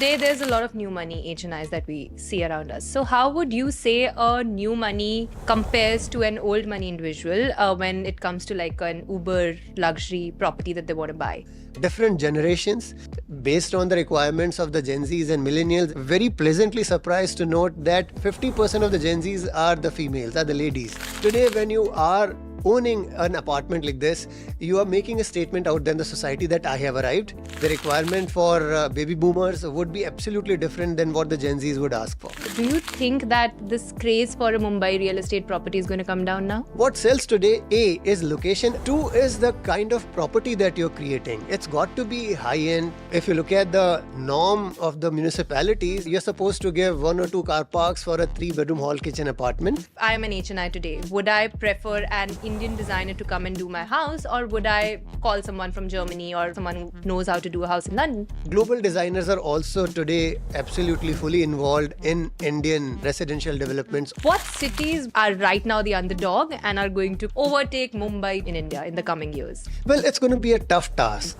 Today, there's a lot of new money HNIs that we see around us. So how would you say a new money compares to an old money individual when it comes to like an uber luxury property that they want to buy? Different generations, based on the requirements of the Gen Zs and millennials, very pleasantly surprised to note that 50% of the Gen Zs are the females, are the ladies. Today, when you are owning an apartment like this, you are making a statement out there in the society that I have arrived. The requirement for baby boomers would be absolutely different than what the Gen Zs would ask for. Do you think that this craze for a Mumbai real estate property is going to come down now? What sells today, A, is location. 2 is the kind of property that you're creating. It's got to be high-end. If you look at the norm of the municipalities, you're supposed to give 1 or 2 car parks for a 3-bedroom hall kitchen apartment. I am an HNI today. Would I prefer an Indian designer to come and do my house, or would I call someone from Germany or someone who knows how to do a house in London? Global designers are also today absolutely fully involved in Indian residential developments. What cities are right now the underdog and are going to overtake Mumbai in India in the coming years? Well, it's going to be a tough task.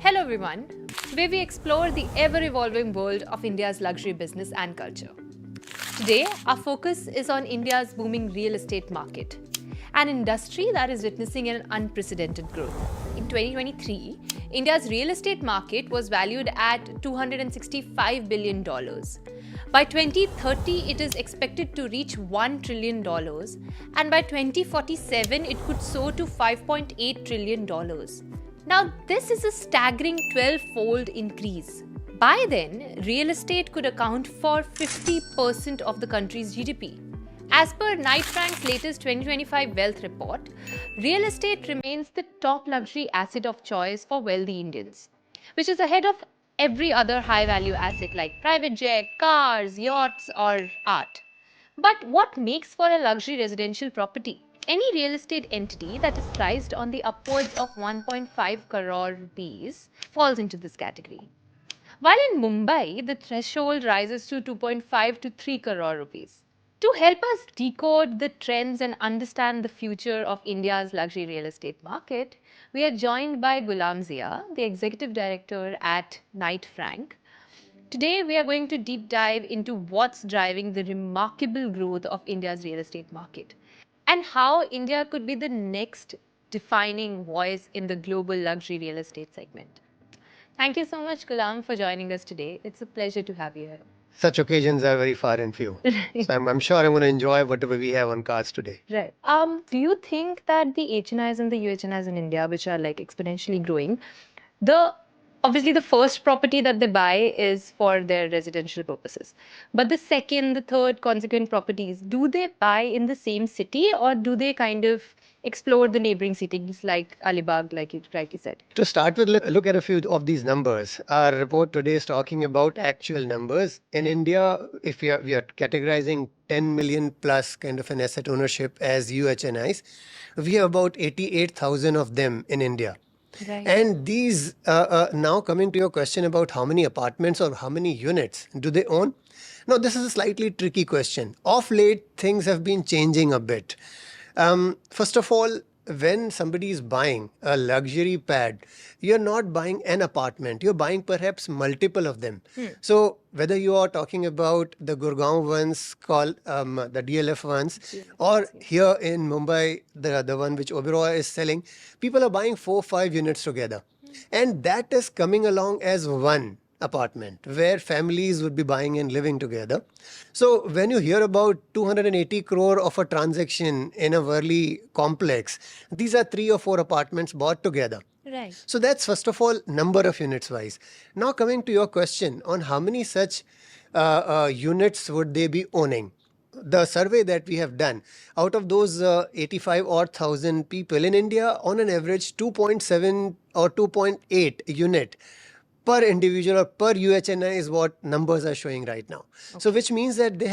Hello everyone, where we explore the ever-evolving world of India's luxury business and culture. Today, our focus is on India's booming real estate market, an industry that is witnessing an unprecedented growth. In 2023, India's real estate market was valued at $265 billion. By 2030, it is expected to reach $1 trillion, and by 2047, it could soar to $5.8 trillion. Now, this is a staggering 12-fold increase. By then, real estate could account for 50% of the country's GDP. As per Knight Frank's latest 2025 wealth report, real estate remains the top luxury asset of choice for wealthy Indians, which is ahead of every other high-value asset like private jet, cars, yachts, or art. But what makes for a luxury residential property? Any real estate entity that is priced on the upwards of 1.5 crore rupees falls into this category. While in Mumbai, the threshold rises to 2.5 to 3 crore rupees. To help us decode the trends and understand the future of India's luxury real estate market, we are joined by Gulam Zia, the Executive Director at Knight Frank. Today, we are going to deep dive into what's driving the remarkable growth of India's real estate market and how India could be the next defining voice in the global luxury real estate segment. Thank you so much, Gulam, for joining us today. It's a pleasure to have you here. Such occasions are very far and few. So I'm sure I'm going to enjoy whatever we have on cards today. Right. Do you think that the HNIs and the UHNIs in India, which are like exponentially growing, obviously the first property that they buy is for their residential purposes, but the second, the third consequent properties, do they buy in the same city or do they kind of explore the neighboring cities like Alibag, like you rightly said? To start with, look at a few of these numbers. Our report today is talking about actual numbers. In India, if we are categorizing 10 million plus kind of an asset ownership as UHNIs, we have about 88,000 of them in India. Right. And these, now coming to your question about how many apartments or how many units do they own? Now, this is a slightly tricky question. Of late, things have been changing a bit. First of all, when somebody is buying a luxury pad, you're not buying an apartment, you're buying perhaps multiple of them. So whether you are talking about the Gurgaon ones called the DLF ones, or here in Mumbai, the one which Oberoi is selling, people are buying 4-5 units together. And that is coming along as one apartment where families would be buying and living together. So when you hear about 280 crore of a transaction in a Worli complex, these are 3 or 4 apartments bought together. Right. So that's first of all number of units wise. Now coming to your question on how many such units would they be owning. The survey that we have done, out of those 85 odd thousand people in India, on an average 2.7 or 2.8 unit per individual or per UHNI is what numbers are showing right now. Okay. So which means that they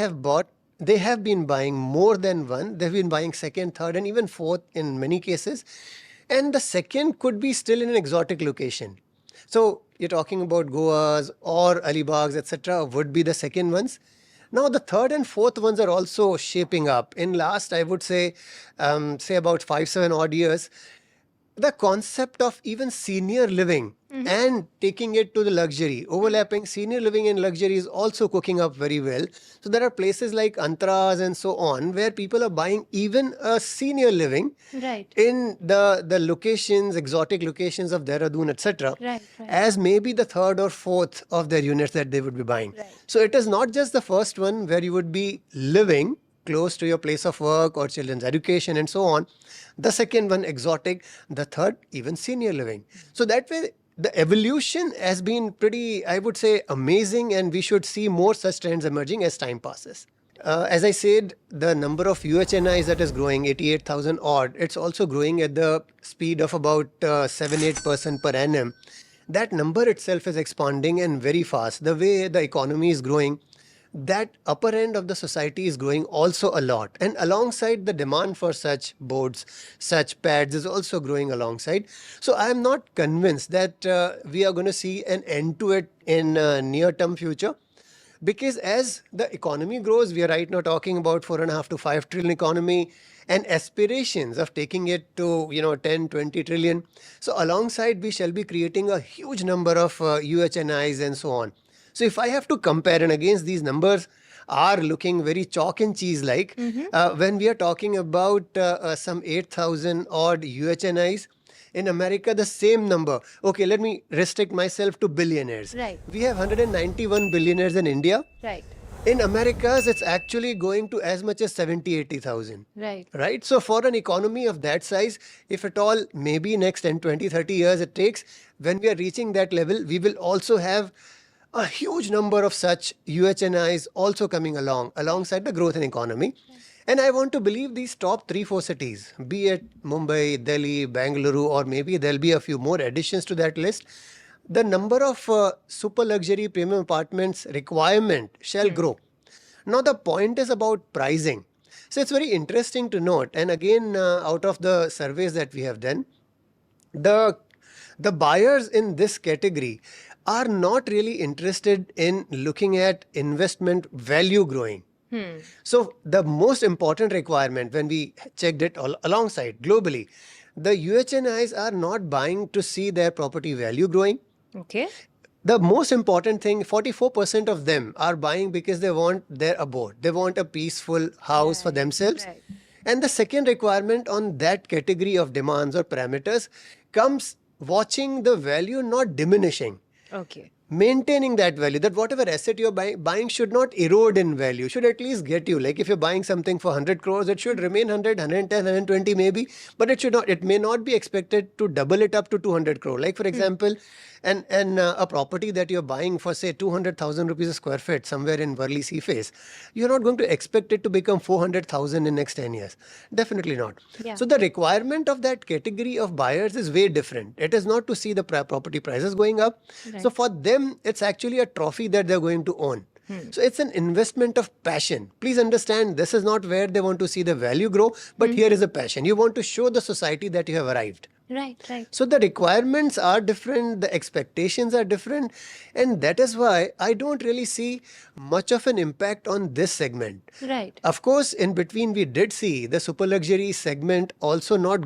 have been buying more than one. They've been buying second, third, and even fourth in many cases. And the second could be still in an exotic location. So you're talking about Goas or Alibags, etc. would be the second ones. Now the third and fourth ones are also shaping up. In last, I would say about 5-7 odd years, the concept of even senior living and taking it to the luxury, overlapping senior living and luxury is also cooking up very well. So there are places like Antras and so on where people are buying even a senior living Right. in the locations, exotic locations of Dehradun, etc. Right. as maybe the third or fourth of their units that they would be buying. Right. So it is not just the first one where you would be living close to your place of work or children's education and so on. The second one, exotic. The third, even senior living. So that way, the evolution has been pretty, I would say, amazing, and we should see more such trends emerging as time passes. As I said, the number of UHNIs that is growing, 88,000 odd, it's also growing at the speed of about 7-8% per annum. That number itself is expanding and very fast. The way the economy is growing, that upper end of the society is growing also a lot. And alongside the demand for such boards, such pads is also growing alongside. So I am not convinced that we are going to see an end to it in near-term future. Because as the economy grows, we are right now talking about 4.5 to 5 trillion economy and aspirations of taking it to 10, 20 trillion. So alongside, we shall be creating a huge number of UHNIs and so on. So if I have to compare, and against these numbers are looking very chalk and cheese like, when we are talking about some 8,000 odd UHNIs, in America, the same number. Okay, let me restrict myself to billionaires. Right. We have 191 billionaires in India. Right. In Americas, it's actually going to as much as 70, 80,000. Right. Right? So for an economy of that size, if at all, maybe next 10, 20, 30 years it takes, when we are reaching that level, we will also have a huge number of such UHNIs also coming alongside the growth in economy. And I want to believe these top 3-4 cities, be it Mumbai, Delhi, Bengaluru, or maybe there'll be a few more additions to that list, the number of super luxury premium apartments requirement shall grow. Now the point is about pricing. So it's very interesting to note, and again, out of the surveys that we have done, the buyers in this category are not really interested in looking at investment value growing. So the most important requirement when we checked it all alongside globally, the UHNIs are not buying to see their property value growing. Okay. The most important thing, 44% of them are buying because they want their abode. They want a peaceful house for themselves. Right. And the second requirement on that category of demands or parameters comes watching the value not diminishing. Okay. Maintaining that value, that whatever asset you're buying should not erode in value, should at least get you. Like if you're buying something for 100 crores, it should remain 100, 110, 120 maybe, but it may not be expected to double it up to 200 crore. Like for example, a property that you're buying for say 200,000 rupees a square feet somewhere in Worli Sea Face, you're not going to expect it to become 400,000 in next 10 years. Definitely not. Yeah. So the requirement of that category of buyers is way different. It is not to see the property prices going up. Right. So for them, it's actually a trophy that they're going to own. So it's an investment of passion. Please understand, this is not where they want to see the value grow, but here is a passion. You want to show the society that you have arrived. Right. So the requirements are different, the expectations are different, and that is why I don't really see much of an impact on this segment. Right. Of course, in between we did see the super luxury segment also not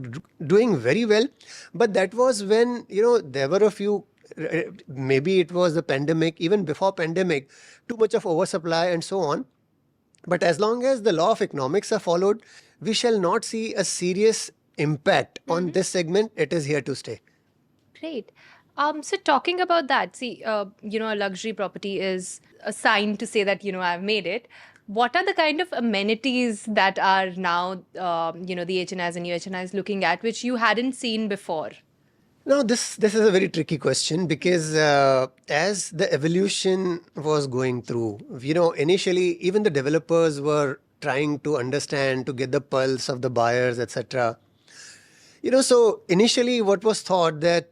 doing very well, but that was when, there were a few, maybe it was the pandemic, even before pandemic, too much of oversupply and so on. But as long as the law of economics are followed, we shall not see a serious impact on this segment. It is here to stay. Great. So talking about that, see, a luxury property is a sign to say that, I've made it. What are the kind of amenities that are now, the HNIs and UHNIs looking at, which you hadn't seen before? Now, this is a very tricky question because as the evolution was going through, initially even the developers were trying to understand, to get the pulse of the buyers, etc. So initially what was thought that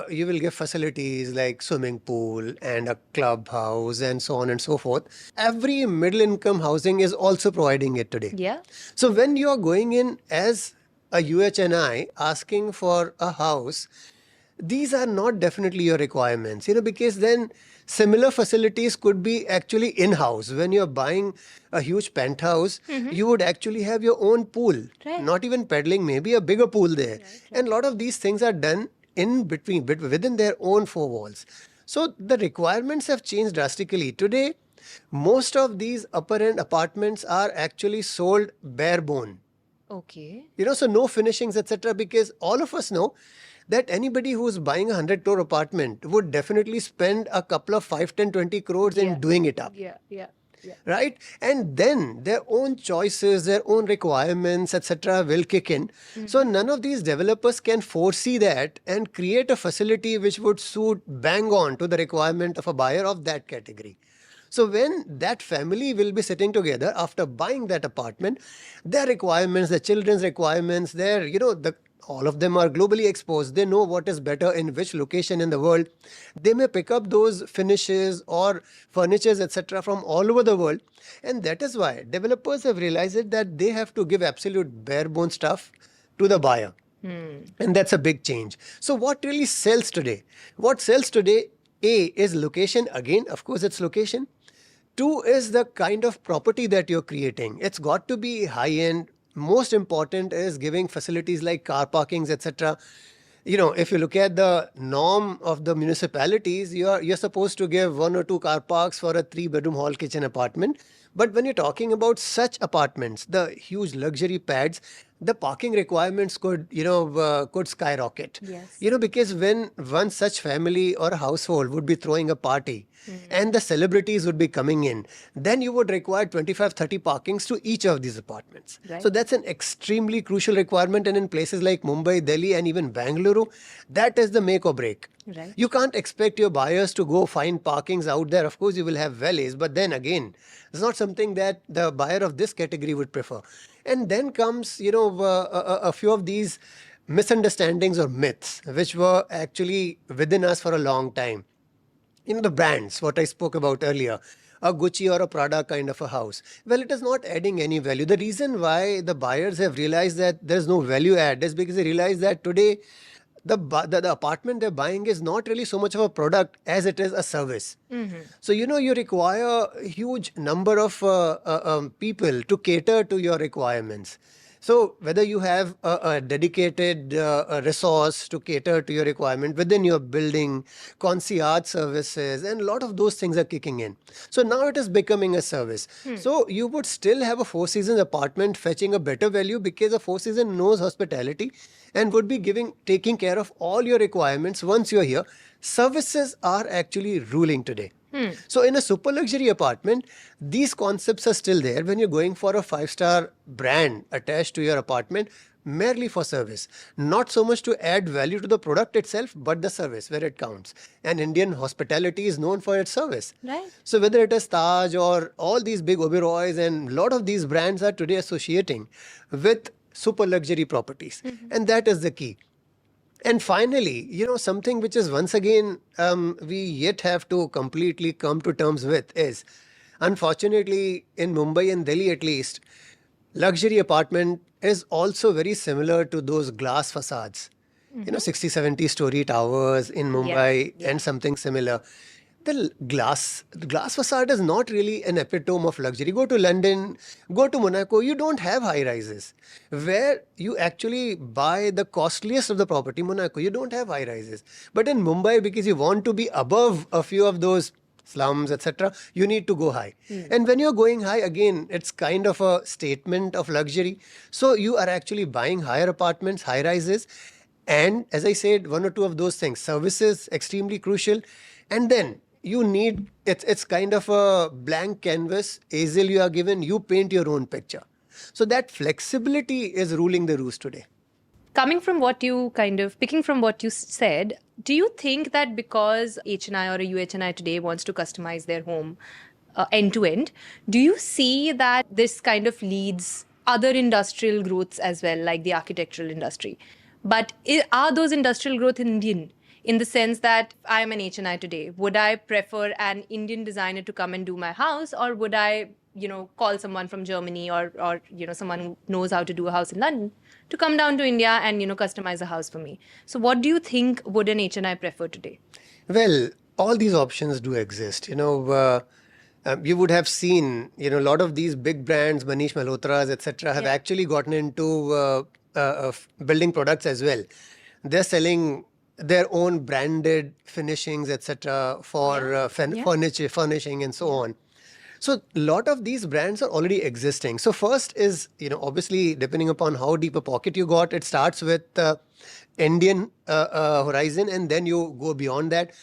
you will give facilities like swimming pool and a clubhouse and so on and so forth. Every middle income housing is also providing it today. Yeah. So when you are going in as a UHNI asking for a house, these are not definitely your requirements, because then Similar facilities could be actually in-house. When you're buying a huge penthouse, you would actually have your own pool, Right. not even peddling, maybe a bigger pool there. And a lot of these things are done in between, within their own four walls. So the requirements have changed drastically. Today, most of these upper end apartments are actually sold bare bone. Okay. So no finishings, etc. Because all of us know that anybody who's buying a 100 crore apartment would definitely spend a couple of 5, 10, 20 crores in doing it up. Yeah. Right? And then their own choices, their own requirements, etc., will kick in. So none of these developers can foresee that and create a facility which would suit bang on to the requirement of a buyer of that category. So when that family will be sitting together after buying that apartment, their requirements, their children's requirements, all of them are globally exposed. They know what is better in which location in the world. They may pick up those finishes or furnitures, etc., from all over the world. And that is why developers have realized that they have to give absolute bare bone stuff to the buyer. And that's a big change. So what really sells today? What sells today, A, is location. Again, of course, it's location. 2 is the kind of property that you're creating. It's got to be high-end. Most important is giving facilities like car parkings, etc. If you look at the norm of the municipalities, you're supposed to give 1 or 2 car parks for a 3-bedroom hall kitchen apartment. But when you're talking about such apartments, the huge luxury pads, the parking requirements could skyrocket. Yes. Because when one such family or a household would be throwing a party and the celebrities would be coming in, then you would require 25, 30 parkings to each of these apartments. Right. So that's an extremely crucial requirement. And in places like Mumbai, Delhi, and even Bangalore, that is the make or break. Right. You can't expect your buyers to go find parkings out there. Of course, you will have valleys, but then again, it's not something that the buyer of this category would prefer. And then comes, a few of these misunderstandings or myths, which were actually within us for a long time. The brands, what I spoke about earlier, a Gucci or a Prada kind of a house. Well, it is not adding any value. The reason why the buyers have realized that there's no value add is because they realize that today the apartment they're buying is not really so much of a product as it is a service. So, you require a huge number of people to cater to your requirements. So whether you have a dedicated resource to cater to your requirement within your building, concierge services, and a lot of those things are kicking in. So now it is becoming a service. So you would still have a Four Seasons apartment fetching a better value because a Four Seasons knows hospitality and would be taking care of all your requirements once you're here. Services are actually ruling today. So in a super luxury apartment, these concepts are still there when you're going for a 5-star brand attached to your apartment, merely for service. Not so much to add value to the product itself, but the service where it counts. And Indian hospitality is known for its service. Right. So whether it is Taj or all these big Oberois, and a lot of these brands are today associating with super luxury properties. And that is the key. And finally, something which is once again we yet have to completely come to terms with is, unfortunately, in Mumbai and Delhi at least, luxury apartment is also very similar to those glass facades. 60, 70 story towers in Mumbai and something similar. The glass facade is not really an epitome of luxury. Go to London, go to Monaco, you don't have high rises. Where you actually buy the costliest of the property, Monaco, you don't have high rises. But in Mumbai, because you want to be above a few of those slums, etc., you need to go high. And when you're going high, again, it's kind of a statement of luxury. So you are actually buying higher apartments, high rises. And as I said, 1 or 2 of those things, services, extremely crucial. And then you need, it's kind of a blank canvas, easel you are given, you paint your own picture. So that flexibility is ruling the roost today. Picking from what you said, do you think that because HNI or a UHNI today wants to customize their home end to end, do you see that this kind of leads other industrial growths as well, like the architectural industry? But are those industrial growth Indian? In the sense that I am an HNI today, would I prefer an Indian designer to come and do my house, or would I, call someone from Germany or someone who knows how to do a house in London to come down to India and, customize a house for me? So what do you think would an HNI prefer today? Well, all these options do exist. You would have seen, a lot of these big brands, Manish Malhotras, etc., have actually gotten into building products as well. They're selling their own branded finishings, etc., for furniture, furnishing, and so on. So a lot of these brands are already existing. So first is, obviously, depending upon how deep a pocket you got, it starts with Indian horizon, and then you go beyond that.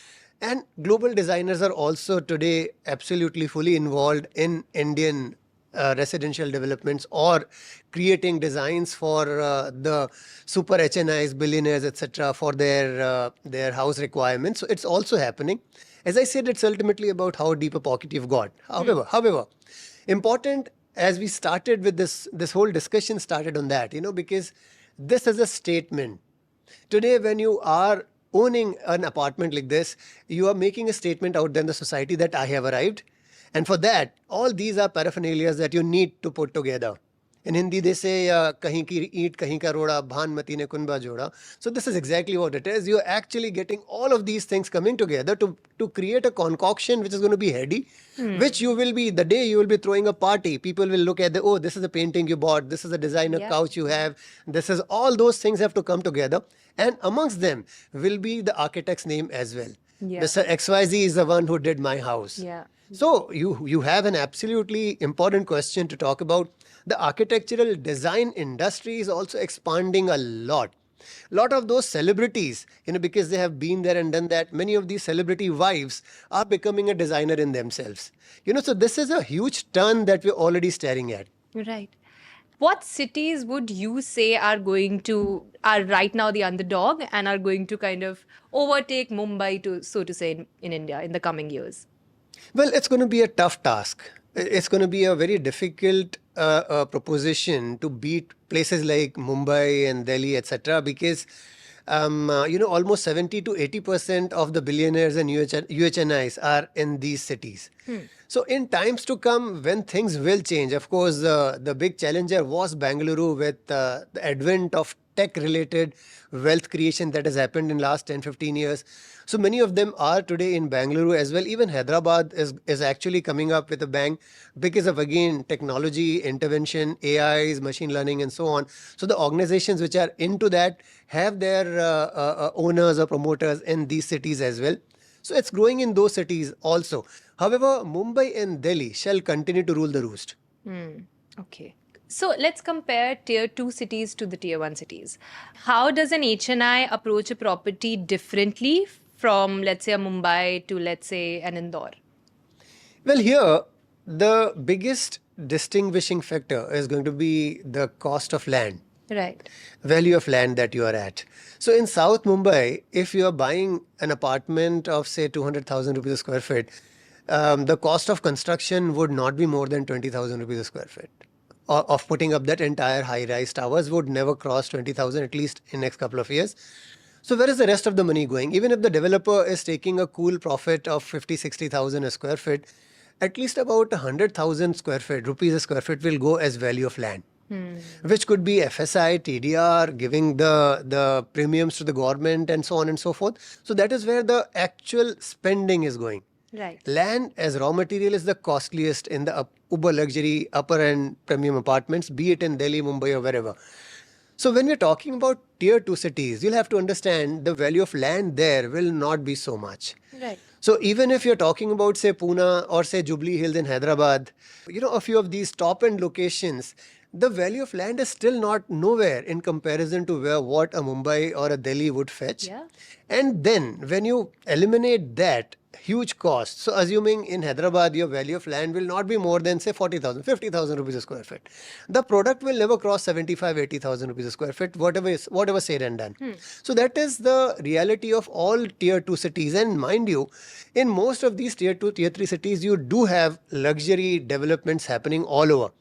And global designers are also today absolutely fully involved in Indian residential developments or creating designs for the super HNIs, billionaires, etc., for their house requirements. So it's also happening. As I said, it's ultimately about how deep a pocket you've got. However, important, as we started with this whole discussion started on that, because this is a statement. Today, when you are owning an apartment like this, you are making a statement out there in the society that I have arrived. And for that, all these are paraphernalias that you need to put together. In Hindi, they say, kahin ki eat, kahin ka roda, bhanmati ne kunba joda. So this is exactly what it is. You're actually getting all of these things coming together to create a concoction which is going to be heady, which you will be, the day you will be throwing a party, people will look at this is a painting you bought, this is a designer couch you have, this is all those things have to come together. And amongst them will be the architect's name as well. Mr. XYZ is the one who did my house. So you have an absolutely important question to talk about. The architectural design industry is also expanding a lot. Lot of those celebrities, because they have been there and done that, many of these celebrity wives are becoming a designer in themselves. So this is a huge turn that we're already staring at. Right. What cities would you say are right now the underdog and are going to kind of overtake Mumbai, so to say, in India in the coming years? Well, it's going to be a tough task. It's going to be a very difficult proposition to beat places like Mumbai and Delhi, etc., because almost 70 to 80% of the billionaires and UHNIs are in these cities. So in times to come, when things will change, of course, the big challenger was Bengaluru with the advent of tech-related wealth creation that has happened in last 10, 15 years. So many of them are today in Bengaluru as well. Even Hyderabad is actually coming up with a bang because of, again, technology, intervention, AIs, machine learning, and so on. So the organizations which are into that have their owners or promoters in these cities as well. So it's growing in those cities also. However, Mumbai and Delhi shall continue to rule the roost. Okay. So let's compare tier 2 cities to the tier 1 cities. How does an HNI approach a property differently from, let's say, a Mumbai to, let's say, an Indore? Well, here, the biggest distinguishing factor is going to be the cost of land. Right. Value of land that you are at. So in South Mumbai, if you are buying an apartment of, say, 200,000 rupees a square feet, the cost of construction would not be more than 20,000 rupees a square feet. Of putting up that entire high-rise towers would never cross 20,000 at least in next couple of years. So where is the rest of the money going? Even if the developer is taking a cool profit of 50, 60,000 a square feet, at least about 100,000 square feet, rupees a square feet will go as value of land. Which could be FSI, TDR, giving the premiums to the government and so on and so forth. So that is where the actual spending is going. Right. Land as raw material is the costliest in the uber luxury, upper end premium apartments, be it in Delhi, Mumbai or wherever. So when we're talking about tier 2 cities, you'll have to understand the value of land there will not be so much. Right. So even if you're talking about, say, Pune or, say, Jubilee Hills in Hyderabad, a few of these top-end locations, the value of land is still not nowhere in comparison to what a Mumbai or a Delhi would fetch. Yeah. And then when you eliminate that huge cost, so assuming in Hyderabad your value of land will not be more than, say, 40,000, 50,000 rupees a square feet. The product will never cross 75, 80,000 rupees a square feet, whatever said and done. So that is the reality of all tier 2 cities. And mind you, in most of these tier 2, tier 3 cities, you do have luxury developments happening all over.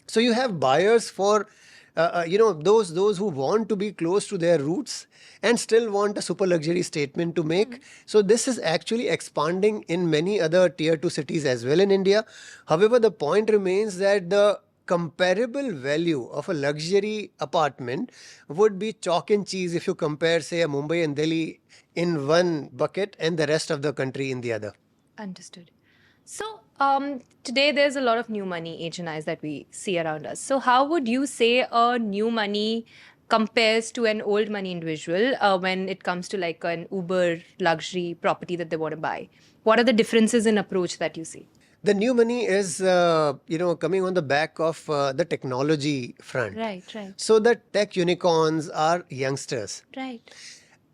So you have buyers for, those who want to be close to their roots and still want a super luxury statement to make. So this is actually expanding in many other tier 2 cities as well in India. However, the point remains that the comparable value of a luxury apartment would be chalk and cheese if you compare, say, a Mumbai and Delhi in one bucket and the rest of the country in the other. Understood. So today there's a lot of new money HNIs that we see around us. So how would you say a new money compares to an old money individual when it comes to like an uber luxury property that they want to buy? What are the differences in approach that you see? The new money is, coming on the back of the technology front. Right. So the tech unicorns are youngsters. Right.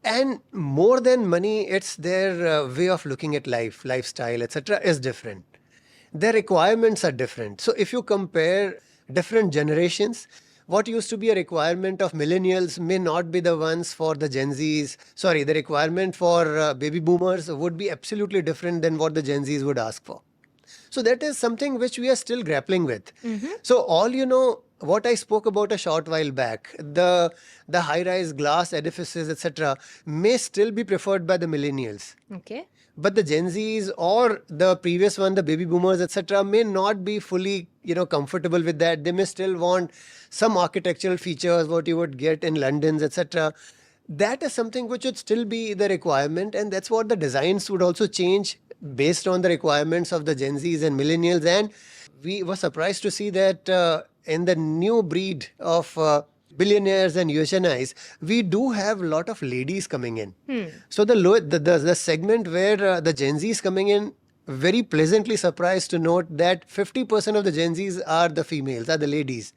And more than money, it's their way of looking at life, lifestyle, etc. is different. Their requirements are different. So if you compare different generations, what used to be a requirement of millennials may not be the ones for the Gen Zs. Sorry, the requirement for baby boomers would be absolutely different than what the Gen Zs would ask for. So that is something which we are still grappling with. So what I spoke about a short while back, the high-rise glass edifices, etc., may still be preferred by the millennials. Okay. But the Gen Zs or the previous one, the baby boomers, etc., may not be fully, comfortable with that. They may still want some architectural features, what you would get in London's, etc. That is something which would still be the requirement, and that's what the designs would also change based on the requirements of the Gen Zs and millennials. And we were surprised to see that in the new breed of billionaires and UHNIs, we do have a lot of ladies coming in. So the segment where the Gen Zs coming in, very pleasantly surprised to note that 50% of the Gen Zs are the females, are the ladies.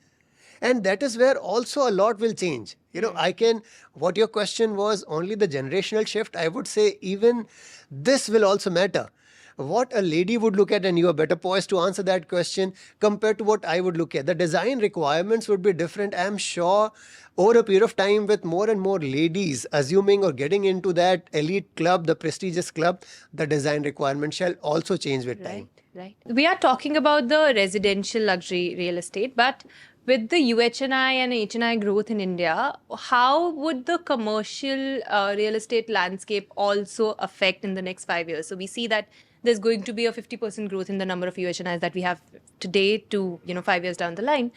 And that is where also a lot will change. What your question was, only the generational shift, I would say even this will also matter. What a lady would look at, and you are better poised to answer that question compared to what I would look at. The design requirements would be different. I'm sure over a period of time with more and more ladies assuming or getting into that elite club, the prestigious club, the design requirements shall also change with time. Right. We are talking about the residential luxury real estate, but with the UHNI and HNI growth in India, how would the commercial real estate landscape also affect in the next 5 years? So we see that there's going to be a 50% growth in the number of UHNIs that we have today to 5 years down the line.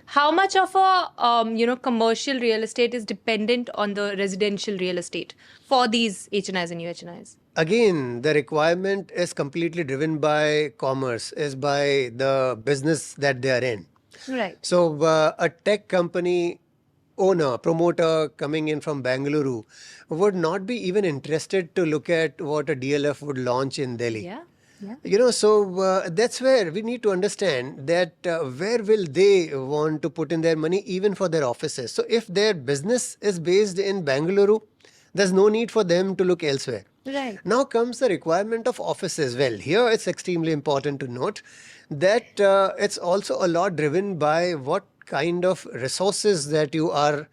How much of a commercial real estate is dependent on the residential real estate for these HNIs and UHNIs? Again, the requirement is completely driven by commerce, is by the business that they are in. Right. So a tech company owner, promoter coming in from Bengaluru would not be even interested to look at what a DLF would launch in Delhi. Yeah. So that's where we need to understand that where will they want to put in their money even for their offices. So if their business is based in Bengaluru, there's no need for them to look elsewhere. Right. Now comes the requirement of offices. Well, here it's extremely important to note that it's also a lot driven by what kind of resources that you are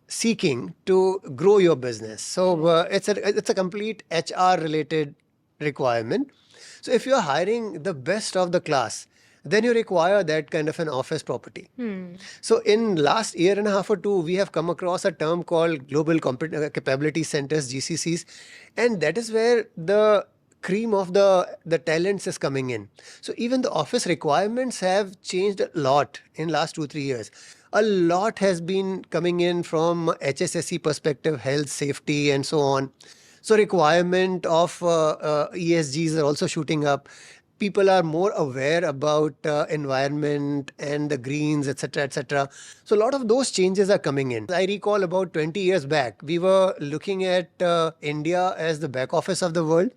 seeking to grow your business. So it's a complete HR related requirement. So if you're hiring the best of the class, then you require that kind of an office property. So in last year and a half or two, we have come across a term called Global Capability Centers, GCCs, and that is where the cream of the talents is coming in. So even the office requirements have changed a lot in last 2-3 years. A lot has been coming in from HSSE perspective, health, safety, and so on. So requirement of ESGs are also shooting up. People are more aware about environment and the greens, etc., etc. So a lot of those changes are coming in. I recall about 20 years back, we were looking at India as the back office of the world.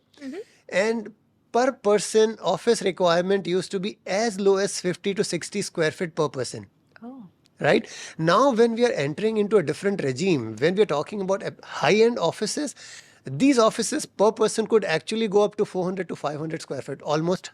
And per person office requirement used to be as low as 50 to 60 square feet per person. Oh. Right? Now, when we are entering into a different regime, when we are talking about high-end offices, these offices per person could actually go up to 400 to 500 square feet, almost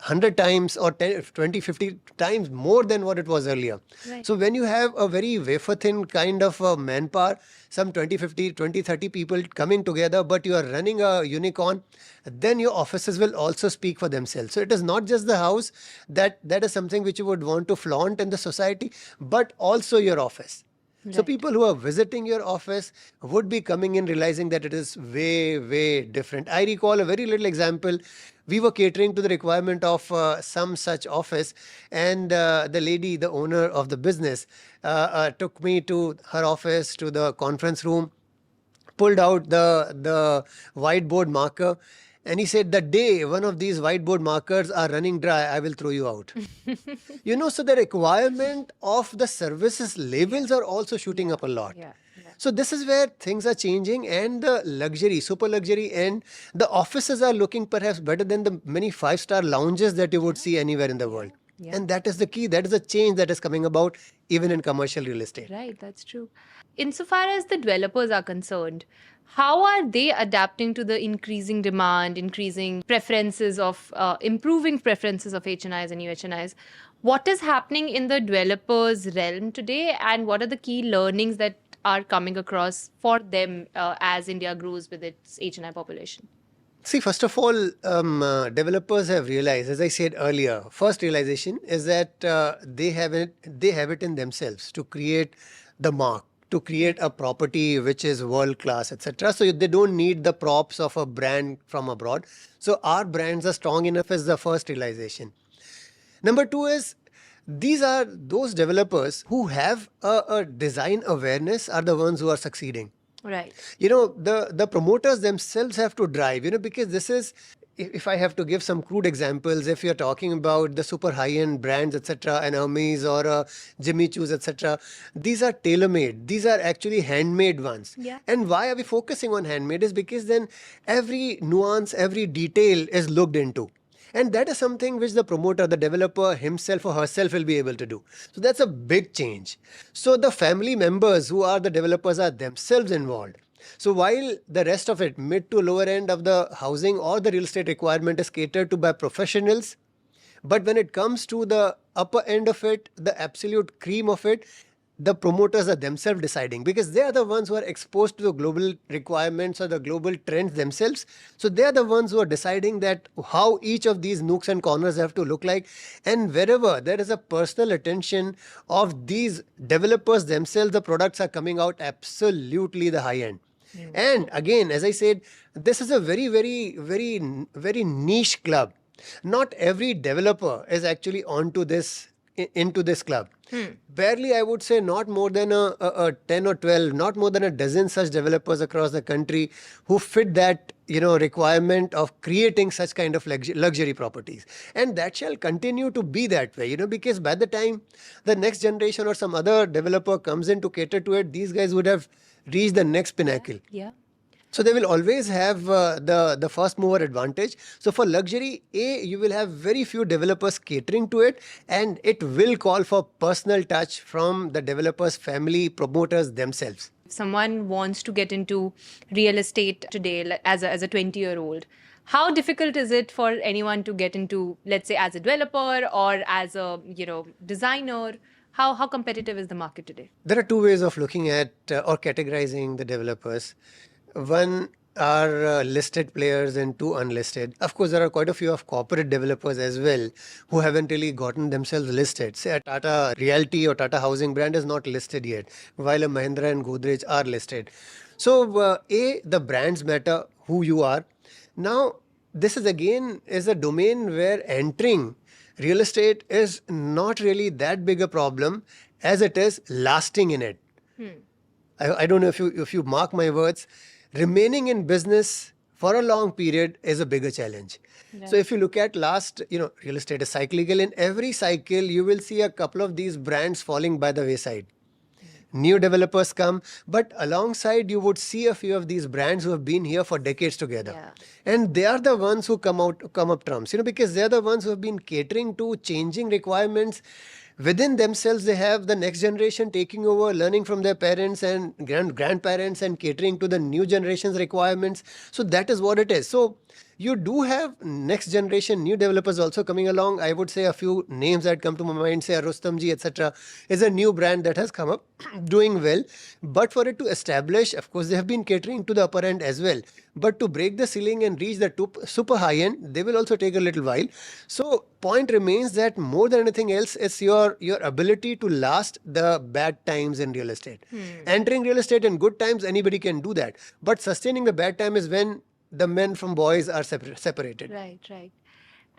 100 times or 10, 20, 50 times more than what it was earlier. Right. So when you have a very wafer-thin kind of manpower, some 20, 50, 20, 30 people coming together, but you are running a unicorn, then your offices will also speak for themselves. So it is not just the house that is something which you would want to flaunt in the society, but also your office. So people who are visiting your office would be coming in realizing that it is way, way different. I recall a very little example We were catering to the requirement of some such office, and the lady, the owner of the business, took me to her office, to the conference room, pulled out the whiteboard marker, and he said, "The day one of these whiteboard markers are running dry, I will throw you out." So the requirement of the services labels are also shooting up a lot. Yeah. So this is where things are changing, and the luxury, super luxury, and the offices are looking perhaps better than the many five-star lounges that you would see anywhere in the world. Yeah. And that is the key. That is the change that is coming about even in commercial real estate. Right, that's true. Insofar as the developers are concerned, how are they adapting to the increasing demand, increasing preferences of, improving preferences of HNIs and UHNIs? What is happening in the developers' realm today, and what are the key learnings that are coming across for them as India grows with its HNI population? See, first of all, developers have realized, as I said earlier, first realization is that they have it in themselves to create the mark, to create a property which is world class, etc. So they don't need the props of a brand from abroad. So our brands are strong enough as the first realization. Number two is, these are those developers who have a design awareness are the ones who are succeeding. Right. The promoters themselves have to drive, because this is, if I have to give some crude examples, if you're talking about the super high-end brands, etc., an Hermes or a Jimmy Choo's, etc., these are tailor-made. These are actually handmade ones. Yeah. And why are we focusing on handmade is because then every nuance, every detail is looked into. And that is something which the promoter, the developer himself or herself will be able to do. So that's a big change. So the family members who are the developers are themselves involved. So while the rest of it, mid to lower end of the housing or the real estate requirement is catered to by professionals, but when it comes to the upper end of it, the absolute cream of it, the promoters are themselves deciding, because they are the ones who are exposed to the global requirements or the global trends themselves. So they are the ones who are deciding that how each of these nooks and corners have to look like. And wherever there is a personal attention of these developers themselves, the products are coming out absolutely the high end. And again, as I said, this is a very, very, very, very niche club. Not every developer is actually into this club. Barely, I would say, not more than a 10 or 12, not more than a dozen such developers across the country who fit that requirement of creating such kind of luxury properties. And that shall continue to be that way, because by the time the next generation or some other developer comes in to cater to it, these guys would have reached the next pinnacle. Yeah. So they will always have the first mover advantage. So for luxury, you will have very few developers catering to it, and it will call for personal touch from the developers, family, promoters themselves. If someone wants to get into real estate today as a 20-year-old, how difficult is it for anyone to get into, let's say, as a developer or as a designer? How competitive is the market today? There are two ways of looking at or categorizing the developers. One are listed players and two unlisted. Of course, there are quite a few of corporate developers as well who haven't really gotten themselves listed. Say a Tata Realty or Tata Housing brand is not listed yet, while a Mahindra and Godrej are listed. So the brands matter, who you are. Now, this is a domain where entering real estate is not really that big a problem as it is lasting in it. I don't know if you mark my words, remaining in business for a long period is a bigger challenge. Right. So if you look at last, real estate is cyclical. In every cycle, you will see a couple of these brands falling by the wayside. New developers come, but alongside you would see a few of these brands who have been here for decades together. Yeah. And they are the ones who come up trumps, because they're the ones who have been catering to changing requirements. Within themselves, they have the next generation taking over, learning from their parents and grandparents and catering to the new generation's requirements. So that is what it is. So you do have next generation, new developers also coming along. I would say a few names that come to my mind, say Rustam Ji, etc., is a new brand that has come up, doing well. But for it to establish, of course, they have been catering to the upper end as well. But to break the ceiling and reach the super high end, they will also take a little while. So point remains that more than anything else, it's your ability to last the bad times in real estate. Entering real estate in good times, anybody can do that. But sustaining the bad time is when the men from boys are separated. Right.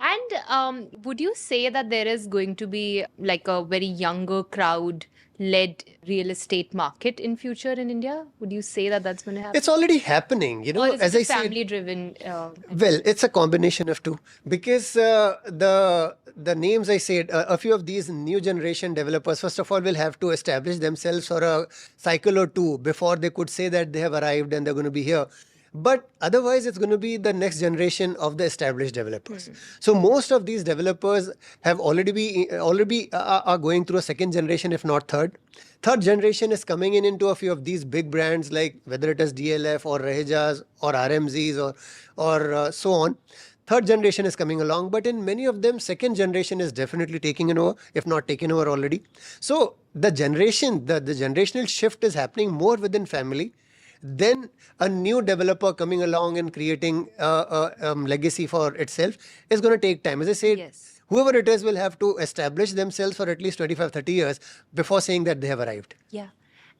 And would you say that there is going to be like a very younger crowd led real estate market in future in India? Would you say that that's going to happen? It's already happening, Or is as it a I said. family driven? Well, it's a combination of two because the names I said, a few of these new generation developers, first of all, will have to establish themselves for a cycle or two before they could say that they have arrived and they're going to be here. But otherwise, it's going to be the next generation of the established developers. So most of these developers have already are going through a second generation, if not third. Third generation is coming in into a few of these big brands like whether it is DLF or Rahejas or RMZs or so on. Third generation is coming along, but in many of them, second generation is definitely taking it over, if not taken over already. So the generational shift is happening more within family. Then a new developer coming along and creating a legacy for itself is going to take time. As I said, Yes. whoever it is will have to establish themselves for at least 25, 30 years before saying that they have arrived. Yeah.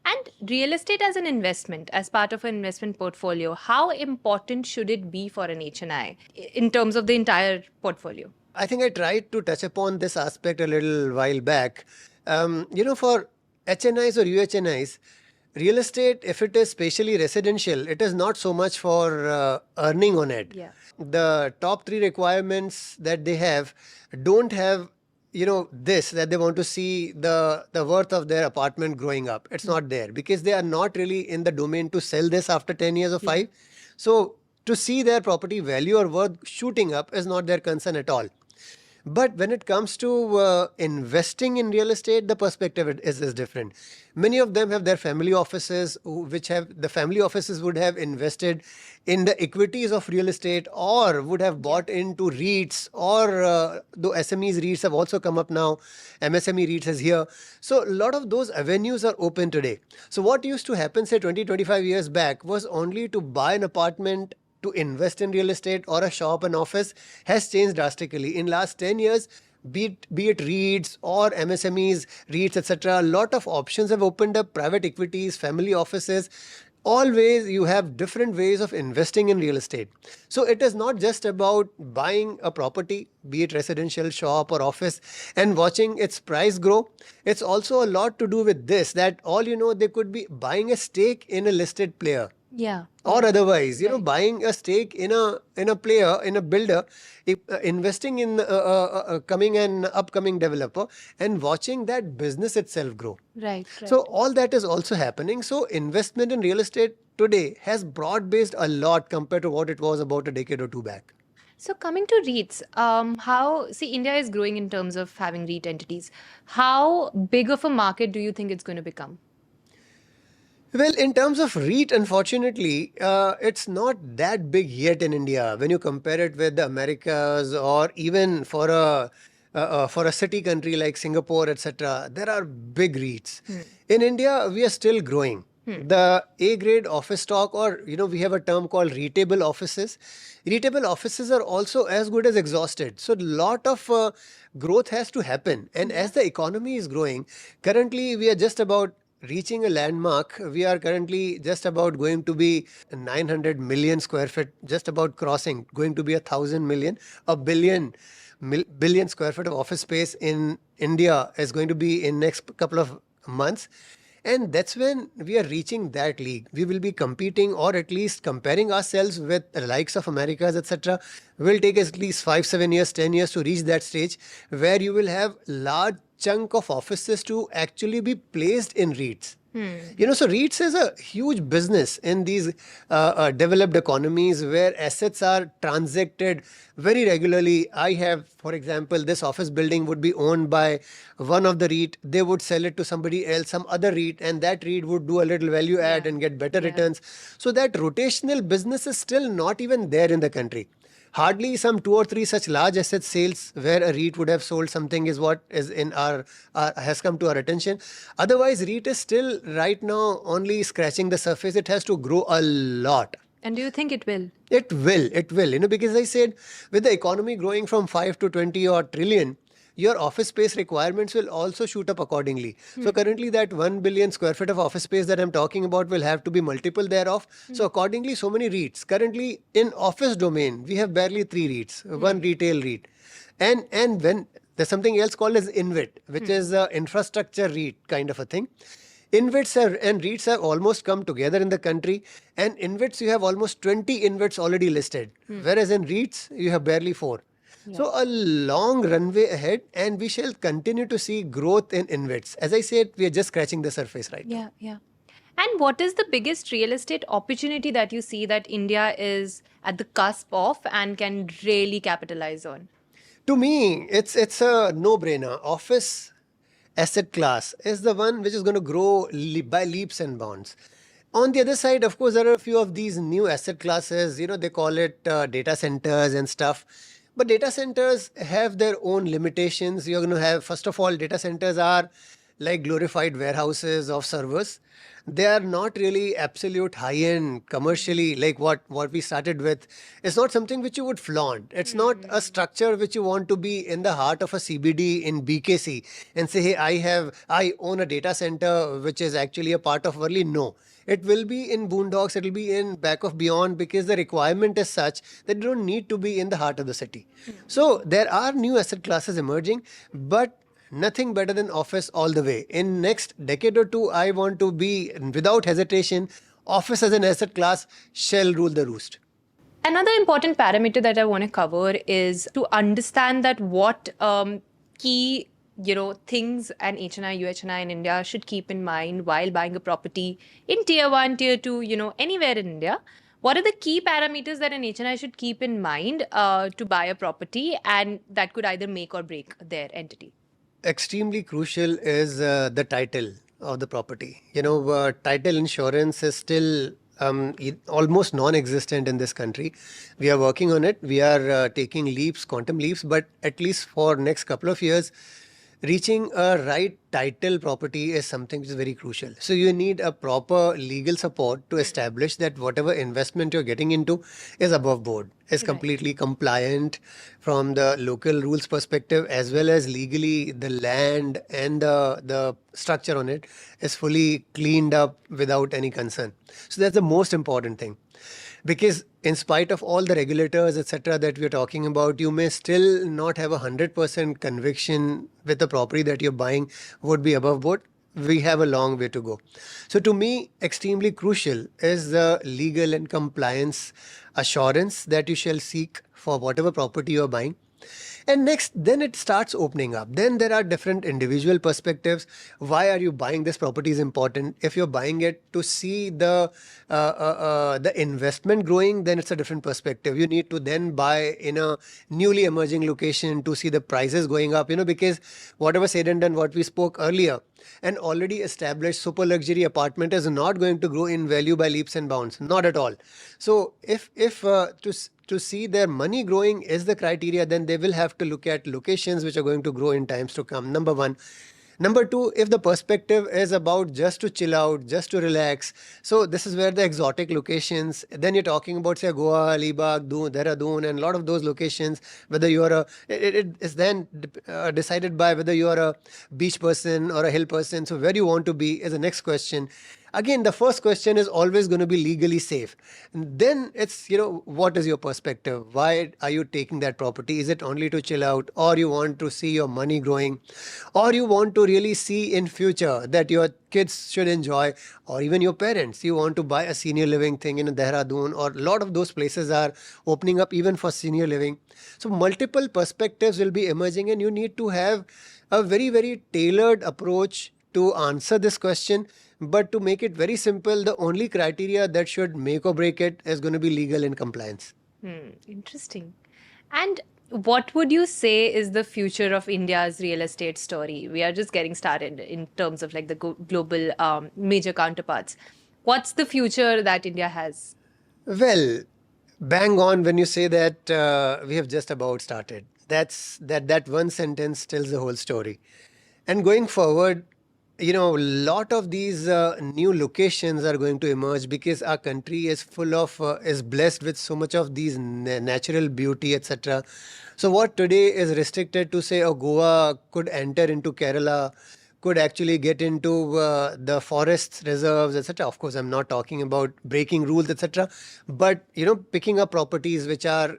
And real estate as an investment, as part of an investment portfolio, how important should it be for an HNI in terms of the entire portfolio? I think I tried to touch upon this aspect a little while back. For HNIs or UHNIs, real estate, if it is spatially residential, it is not so much for earning on it. Yeah. The top three requirements that they have don't have this, that they want to see the worth of their apartment growing up. It's not there because they are not really in the domain to sell this after 10 years or 5. So to see their property value or worth shooting up is not their concern at all. But when it comes to investing in real estate, the perspective is different. Many of them have their family offices, the family offices would have invested in the equities of real estate or would have bought into REITs or the SMEs REITs have also come up now. MSME REITs is here. So a lot of those avenues are open today. So what used to happen, say 20, 25 years back, was only to buy an apartment to invest in real estate or a shop and office has changed drastically. In last 10 years, be it REITs or MSMEs, REITs, etc., a lot of options have opened up, private equities, family offices. Always you have different ways of investing in real estate. So it is not just about buying a property, be it residential, shop or office, and watching its price grow. It's also a lot to do with this, that they could be buying a stake in a listed player. Yeah. Or otherwise, buying a stake in a player, in a builder, investing in coming an upcoming developer and watching that business itself grow. Right. So all that is also happening. So investment in real estate today has broad-based a lot compared to what it was about a decade or two back. So coming to REITs, India is growing in terms of having REIT entities. How big of a market do you think it's going to become? Well, in terms of REIT, unfortunately, it's not that big yet in India when you compare it with the Americas or even for a city country like Singapore, etc. There are big REITs. In India, we are still growing. The A-grade office stock, or we have a term called REITable offices. REITable offices are also as good as exhausted. So a lot of growth has to happen. And as the economy is growing, currently we are just about reaching a landmark. We are currently just about going to be 900 million square feet, just about crossing, going to be 1,000 million, a billion square feet of office space in India is going to be in next couple of months. And that's when we are reaching that league. We will be competing or at least comparing ourselves with the likes of Americas, etc. Will take at least 5, 7 years, 10 years to reach that stage where you will have large chunk of offices to actually be placed in REITs. So REITs is a huge business in these developed economies where assets are transacted very regularly. I have, for example, this office building would be owned by one of the REIT. They would sell it to somebody else, some other REIT, and that REIT would do a little value add and get better returns. So that rotational business is still not even there in the country. Hardly some 2 or 3 such large asset sales where a REIT would have sold something is what is in has come to our attention. Otherwise, REIT is still right now only scratching the surface. It has to grow a lot. And do you think it will? It will. Because I said with the economy growing from 5 to 20 or trillion, your office space requirements will also shoot up accordingly. So currently that 1 billion square feet of office space that I'm talking about will have to be multiple thereof. So accordingly, so many REITs. Currently in office domain, we have barely 3 REITs, one retail REIT. And when there's something else called as InvIT, which is a infrastructure REIT kind of a thing. InvITs and REITs have almost come together in the country, and InvITs, you have almost 20 InvITs already listed, whereas in REITs, you have barely 4. So a long runway ahead, and we shall continue to see growth in InvITs. As I said, we are just scratching the surface right now. Yeah. And what is the biggest real estate opportunity that you see that India is at the cusp of and can really capitalize on? To me, it's a no-brainer. Office asset class is the one which is going to grow by leaps and bounds. On the other side, of course, there are a few of these new asset classes. They call it data centers and stuff. But data centers have their own limitations. You're going to have, first of all, data centers are like glorified warehouses of servers. They are not really absolute high-end commercially, like what we started with. It's not something which you would flaunt. It's not a structure which you want to be in the heart of a CBD in BKC and say, hey, I own a data center which is actually a part of Worli. No. It will be in boondocks, it will be in back of beyond, because the requirement is such that you don't need to be in the heart of the city. So there are new asset classes emerging, but nothing better than office all the way. In next decade or two, I want to be, without hesitation, office as an asset class shall rule the roost. Another important parameter that I want to cover is to understand that what key things an HNI, UHNI in India should keep in mind while buying a property in tier 1, tier 2, anywhere in India. What are the key parameters that an HNI should keep in mind to buy a property, and that could either make or break their entity? Extremely crucial is the title of the property. Title insurance is still almost non-existent in this country. We are working on it. We are taking leaps, quantum leaps, but at least for next couple of years, reaching a right title property is something which is very crucial. So you need a proper legal support to establish that whatever investment you're getting into is above board, is completely compliant from the local rules perspective, as well as legally the land and the structure on it is fully cleaned up without any concern. So that's the most important thing. Because in spite of all the regulators, etc., that we're talking about, you may still not have 100% conviction with the property that you're buying would be above board. We have a long way to go. So to me, extremely crucial is the legal and compliance assurance that you shall seek for whatever property you're buying. And next, then it starts opening up. Then there are different individual perspectives. Why are you buying this property is important. If you're buying it to see the investment growing, then it's a different perspective. You need to then buy in a newly emerging location to see the prices going up, because whatever said and done, what we spoke earlier, an already established super luxury apartment is not going to grow in value by leaps and bounds. Not at all. So if to see their money growing is the criteria, then they will have to look at locations which are going to grow in times to come. Number one. Number two, if the perspective is about just to chill out, just to relax, so this is where the exotic locations, then you're talking about, say, Goa, Alibag, Dehradun, and a lot of those locations, whether you're it is then decided by whether you're a beach person or a hill person. So where you want to be is the next question. Again, the first question is always going to be legally safe. And then it's, what is your perspective? Why are you taking that property? Is it only to chill out, or you want to see your money growing, or you want to really see in future that your kids should enjoy, or even your parents, you want to buy a senior living thing in Dehradun, or a lot of those places are opening up even for senior living. So multiple perspectives will be emerging, and you need to have a very, very tailored approach to answer this question. But to make it very simple, the only criteria that should make or break it is going to be legal and compliance. Interesting. And what would you say is the future of India's real estate story? We are just getting started in terms of like the global major counterparts. What's the future that India has? Well, bang on when you say that we have just about started. That one sentence tells the whole story. And going forward, a lot of these new locations are going to emerge because our country is full of, is blessed with so much of these natural beauty, etc. So what today is restricted to say, Goa could enter into Kerala, could actually get into the forests, reserves, etc. Of course, I'm not talking about breaking rules, etc. But, picking up properties which are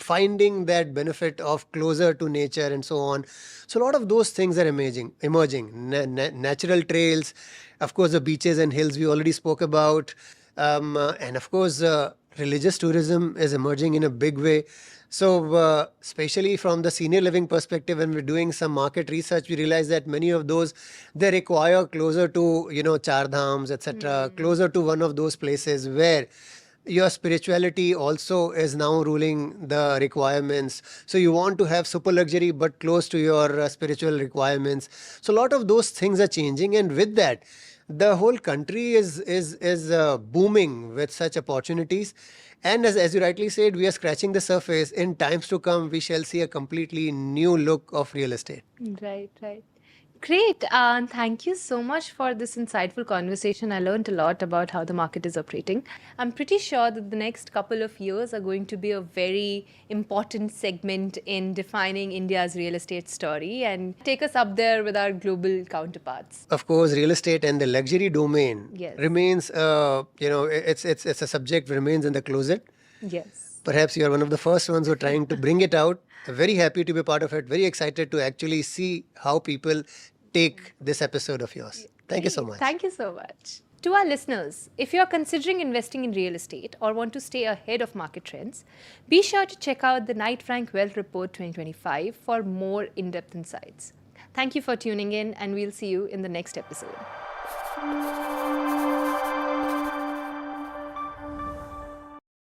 finding that benefit of closer to nature and so on. So a lot of those things are emerging. Natural trails, of course, the beaches and hills we already spoke about, and of course, religious tourism is emerging in a big way. So, especially from the senior living perspective, when we're doing some market research, we realize that many of those they require closer to Char Dhams, etc., closer to one of those places where your spirituality also is now ruling the requirements. So you want to have super luxury but close to your spiritual requirements. So a lot of those things are changing, and with that, the whole country is booming with such opportunities. And as you rightly said, we are scratching the surface. In times to come, we shall see a completely new look of real estate. Right, right. Great. Thank you so much for this insightful conversation. I learned a lot about how the market is operating. I'm pretty sure that the next couple of years are going to be a very important segment in defining India's real estate story and take us up there with our global counterparts. Of course, real estate and the luxury domain Yes. remains, it's a subject remains in the closet. Yes. Perhaps you are one of the first ones who are trying to bring it out. Very happy to be part of it. Very excited to actually see how people take this episode of yours. Thank you so much. Thank you so much. To our listeners, if you are considering investing in real estate or want to stay ahead of market trends, be sure to check out the Knight Frank Wealth Report 2025 for more in-depth insights. Thank you for tuning in, and we'll see you in the next episode.